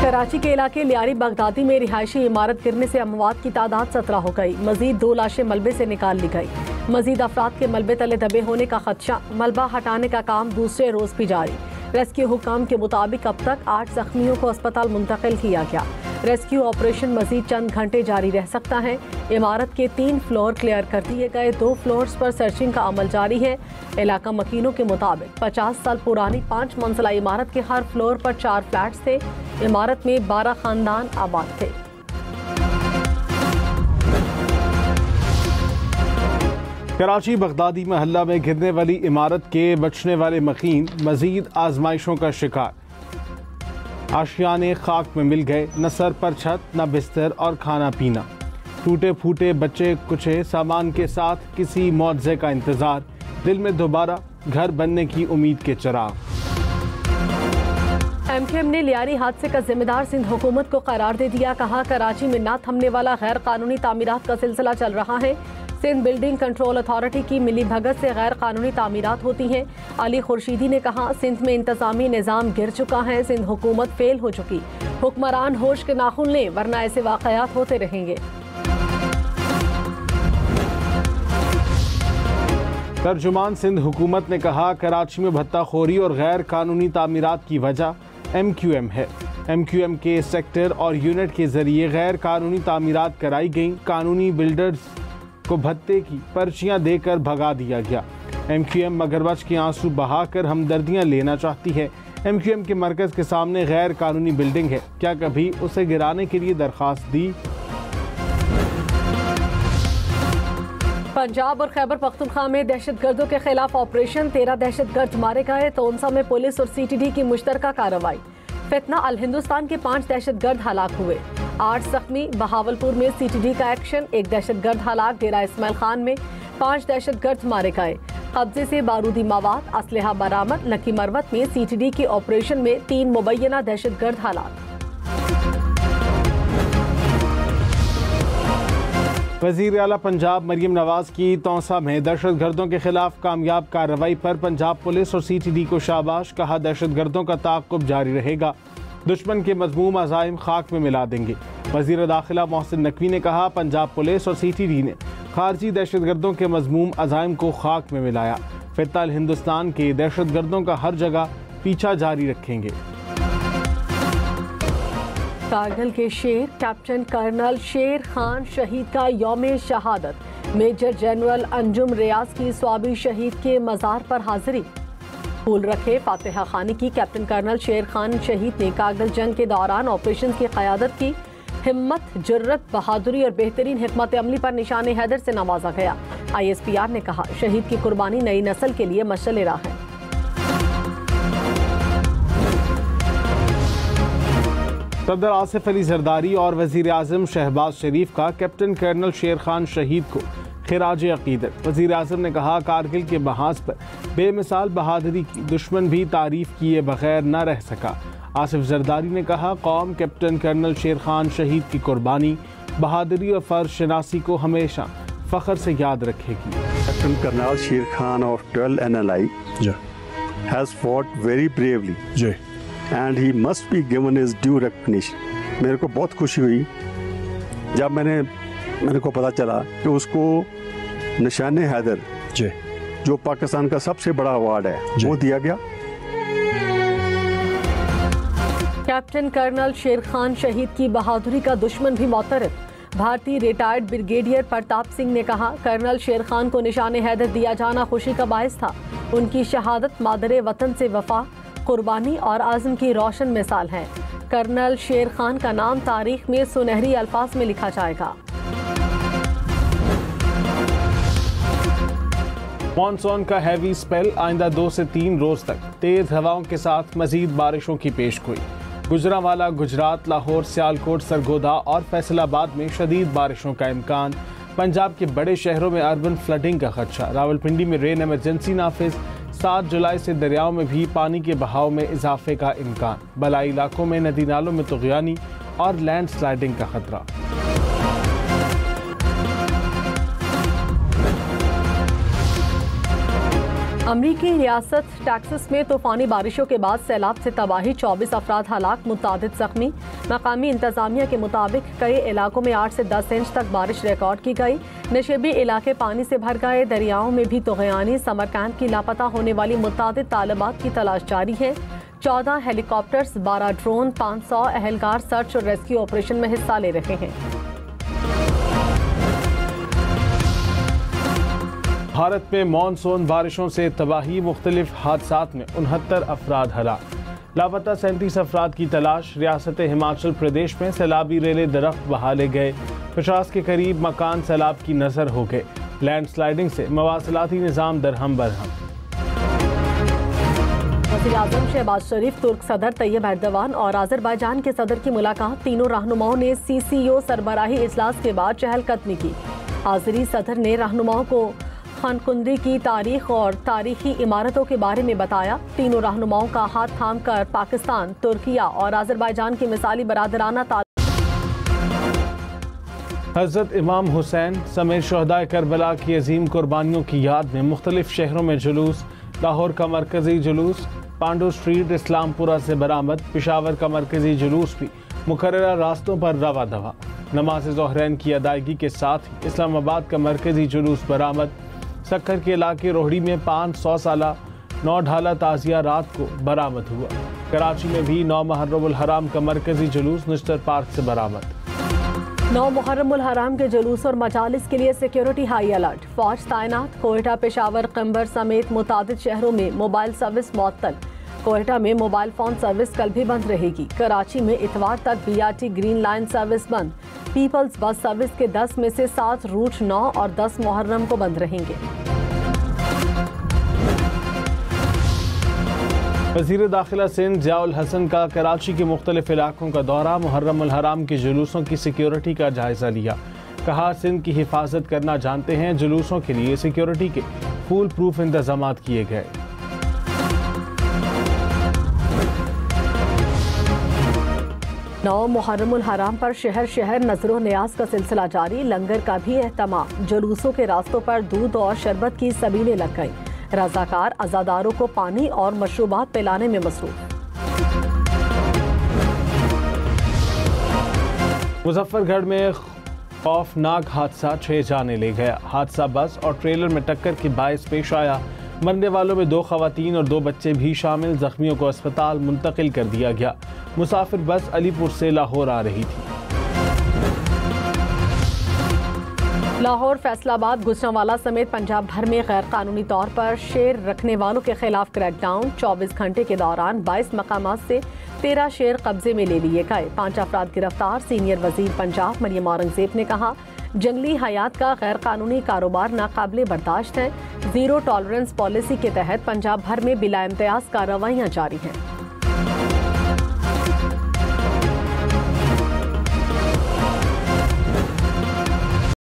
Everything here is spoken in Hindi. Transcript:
कराची के इलाके लियारी बगदादी में रिहायशी इमारत गिरने से अमवात की तादाद 17 हो गई। मजीद 2 लाशें मलबे से निकाल ली गई। मजीद अफराद के मलबे तले दबे होने का खदशा। मलबा हटाने का काम दूसरे रोज भी जारी। रेस्क्यू हुकाम के मुताबिक अब तक 8 जख्मियों को अस्पताल मुंतकिल किया गया। रेस्क्यू ऑपरेशन मजीद चंद घंटे जारी रह सकता है। इमारत के 3 फ्लोर क्लियर कर दिए गए। 2 फ्लोर्स पर सर्चिंग का अमल जारी है। इलाका मकीनों के मुताबिक 50 साल पुरानी 5 मंजिला इमारत के हर फ्लोर पर 4 फ्लैट्स थे। इमारत में 12 खानदान आबाद थे। कराची बगदादी महल्ला में गिरने वाली इमारत के बचने वाले मकीन मजीद आजमाइशों का शिकार। आशियाने खाक में मिल गए, न सर पर छत, न बिस्तर और खाना पीना। टूटे फूटे बच्चे कुचे सामान के साथ किसी मुआवजे का इंतजार। दिल में दोबारा घर बनने की उम्मीद के चिराग। MQM ने लियारी हादसे का जिम्मेदार सिंध हुकूमत को करार दे दिया। कहा, कराची में न थमने वाला गैर कानूनी तामीरात का सिलसिला चल रहा है। सिंध बिल्डिंग कंट्रोल अथॉरिटी की मिली भगत से गैर कानूनी तामीरात होती हैं। अली खुर्शीदी ने कहा, सिंध में इंतजामी निज़ाम गिर चुका है। सिंध हुकूमत फेल हो चुकी। हुक्मरान होश के नाखून लें वरना ऐसे वाक़यात होते रहेंगे। तर्जुमान सिंध हुकूमत ने कहा, कराची में भत्ताखोरी और गैर कानूनी तामीरात की वजह MQM है। MQM के सेक्टर और यूनिट के जरिए गैर कानूनी तामीरात कराई गई। कानूनी बिल्डर्स को भत्ते की पर्चियां देकर भगा दिया गया। MQM मगरमच्छ के आंसू बहाकर हमदर्दियां लेना चाहती है। MQM के मरकज के सामने गैर कानूनी बिल्डिंग है। क्या कभी उसे गिराने के लिए दरखास्त दी? पंजाब और खैबर पख्तूनख्वा में दहशतगर्दों के खिलाफ ऑपरेशन। 13 दहशतगर्द मारे गए। तोनसा में पुलिस और CTD की मुश्तरका कार्रवाई। फितना अल हिंदुस्तान के 5 दहशतगर्द हलाक हुए। 8 जख्मी। बहावलपुर में CTD का एक्शन। 1 दहशतगर्द हलाक। डेरा इस्माइल खान में 5 दहशतगर्द मारे गए। कब्जे से बारूदी मवाद, असलहा बरामद। लकी मरवत में CTD के ऑपरेशन में 3 मुबैना दहशतगर्द हलाक। वज़ीर आला पंजाब मरियम नवाज की तौसा में दहशतगर्दों के खिलाफ कामयाब कार्रवाई पर पंजाब पुलिस और CTD को शाबाश। कहा, दहशतगर्दों का ताक़ुब जारी रहेगा। दुश्मन के मज़मूम अज़ाइम खाक में मिला देंगे। वज़ीर दाखिला मोहसिन नकवी ने कहा, पंजाब पुलिस और CTD ने खारजी दहशतगर्दों के मज़मूम अज़ाइम को खाक में मिलाया। फितना अल हिंदुस्तान के दहशतगर्दों का हर जगह पीछा जारी रखेंगे। कारगिल के शेर कैप्टन कर्नल शेर खान शहीद का यौम शहादत। मेजर जनरल अंजुम रियाज की स्वाबी शहीद के मज़ार पर हाजिरी। फूल रखे फातिहा खानी की। कैप्टन कर्नल शेर खान शहीद ने कारगिल जंग के दौरान ऑपरेशन की क़यादत की। हिम्मत, जुर्रत, बहादुरी और बेहतरीन हिकमत अमली पर निशान हैदर से नवाजा गया। ISPR ने कहा, शहीद की कुर्बानी नई नस्ल के लिए मशाल राह है। सदर आसिफ अली जरदारी और वज़ीर आज़म शहबाज शरीफ का कैप्टन कर्नल शेर खान शहीद को खिराज अक़ीदत। वज़ीर आज़म ने कहा, कारगिल के महाज पर बेमिसाल बहादुरी की दुश्मन भी तारीफ किए बगैर न रह सका। आसिफ जरदारी ने कहा, कौम कैप्टन कर्नल शेर खान शहीद की कुर्बानी, बहादुरी और फ़र्ज शनासी को हमेशा फ़ख्र से याद रखेगी। कैप्टन कर्नल शेर Khan of 12 NLI has fought very bravely and he must be given his due recognition. मेरे को बहुत खुशी हुई जब मेरे को पता चला कि उसको निशान हैदर जो पाकिस्तान का सबसे बड़ा अवार्ड है वो दिया गया। कैप्टन कर्नल शेर खान शहीद की बहादुरी का दुश्मन भी मोतरफ। भारतीय रिटायर्ड ब्रिगेडियर प्रताप सिंह ने कहा, कर्नल शेर खान को निशान हैदर दिया जाना खुशी का बायस था। उनकी शहादत मादरे वतन से वफा, कुर्बानी और आज़म की रोशन मिसाल है। कर्नल शेर खान का नाम तारीख में सुनहरी अल्फाज में लिखा जाएगा। मॉनसून का हैवी स्पेल आइंदा 2 से 3 रोज तक तेज हवाओं के साथ मजीद बारिशों की पेशगोई। गुजरांवाला, गुजरात, लाहौर, सियालकोट, सरगोदा और फैसलाबाद में शदीद बारिशों का इम्कान। पंजाब के बड़े शहरों में अर्बन फ्लडिंग का खदशा। रावलपिंडी में रेन एमरजेंसी नाफिज। 7 जुलाई से दरियाओं में भी पानी के बहाव में इजाफे का इम्कान। बलाई इलाकों में नदी नालों में तुग़यानी और लैंड स्लाइडिंग का खतरा। अमरीकी रियासत टेक्सास में तूफानी बारिशों के बाद सैलाब से तबाही, 24 अफराद हलाक, मुतादिद जख्मी। मकामी इंतजामिया के मुताबिक कई इलाकों में 8 से 10 इंच तक बारिश रिकॉर्ड की गई। नशेबी इलाके पानी से भर गए। दरियाओं में भी तुग़यानी। समर कैंप की लापता होने वाली मुतादिद तालिबात की तलाश जारी है। 14 हेलीकॉप्टर्स, 12 ड्रोन, 500 अहलकार सर्च और रेस्क्यू ऑपरेशन में हिस्सा ले रहे हैं। भारत में मानसून बारिशों से तबाही, मुख्तलिफ हादसात में 69 अफराद हलाक। लापता 37 अफराद की तलाश। रियासत हिमाचल प्रदेश में सैलाबी रेले दरख्त बहा ले गए। 50 के करीब मकान सैलाब की नजर हो गए। लैंडस्लाइडिंग से मवासलाती निज़ाम दरहम बरहम। वज़ीर-ए-आज़म शहबाज शरीफ, तुर्क सदर तैयब एर्दोगान और आज़रबाईजान के सदर की मुलाकात। तीनों रहनुमाओं ने CCO सरबराही इजलास के बाद चहलकदमी की। आज़री सदर ने रहनुमाओं को खानकुंदी की तारीख और तारीखी इमारतों के बारे में बताया। तीनों रहनुमाओं का हाथ थाम कर पाकिस्तान, तुर्किया और आज़रबाईजान की मिसाली बरादराना हज़रत इमाम हुसैन समेत शहदाए करबला की अजीम कुर्बानियों की याद में मुख्तलिफ शहरों में जुलूस। लाहौर का मरकजी जुलूस पांडू स्ट्रीट इस्लामपुरा से बरामद। पेशावर का मरकजी जुलूस भी मुकर्ररा रास्तों पर रवा दवा। नमाज ज़ोहरैन की अदायगी के साथ ही इस्लामाबाद का मरकजी जुलूस बरामद। सक्खर के इलाके रोहड़ी में 500 साला 9 ढाला ताजिया रात को बरामद हुआ। कराची में भी 9 मुहर्रमुल हराम का मरकजी जुलूस निश्तर पार्क से बरामद। 9 मुहर्रमुल हराम के जुलूस और मजालिस के लिए सिक्योरिटी हाई अलर्ट। फौज तैनात। कोयटा, पेशावर, कम्बर समेत मुतादिद शहरों में मोबाइल सर्विस मुअत्तल। कोयटा में मोबाइल फोन सर्विस कल भी बंद रहेगी। कराची में इतवार तक BRT ग्रीन लाइन सर्विस बंद। पीपल्स बस सर्विस के 10 में से 7 रूट 9 और 10 मुहर्रम को बंद रहेंगे। वज़ीर दाखिला सिंध ज़ियाउल हसन का कराची के मुख्तलिफ इलाकों का दौरा। मुहर्रमुल हराम के जुलूसों की सिक्योरिटी का जायजा लिया। कहा, सिंध की हिफाजत करना जानते हैं। जुलूसों के लिए सिक्योरिटी के फूल प्रूफ इंतजाम किए गए। नौ मुहर्रमुल हराम पर शहर शहर नजरो नियाज का सिलसिला जारी। लंगर का भी एहतमाम। जुलूसों के रास्तों पर दूध और शरबत की सबीलें लग गई। रज़ाकार अज़ादारों को पानी और मशरूबात पिलाने में मसरूफ। मुजफ्फरगढ़ में खौफनाक हादसा 6 जाने ले गया। हादसा बस और ट्रेलर में टक्कर के बायस पेश आया। मरने वालों में 2 खवातीन और 2 बच्चे भी शामिल। जख्मियों को अस्पताल मुंतकिल कर दिया गया। मुसाफिर बस अलीपुर से लाहौर आ रही थी। लाहौर, फैसलाबाद, गुजरांवाला समेत पंजाब भर में गैर कानूनी तौर पर शेर रखने वालों के खिलाफ क्रैकडाउन। 24 घंटे के दौरान 22 मकामात से 13 शेर कब्जे में ले लिए गए। 5 अफराद गिरफ्तार। सीनियर वजीर पंजाब मरियम औरंगजेब ने कहा, जंगली हयात का गैर कानूनी कारोबार नाकाबिले बर्दाश्त है। जीरो टॉलरेंस पॉलिसी के तहत पंजाब भर में बिला इम्तियाज कार्रवाइयाँ जारी हैं।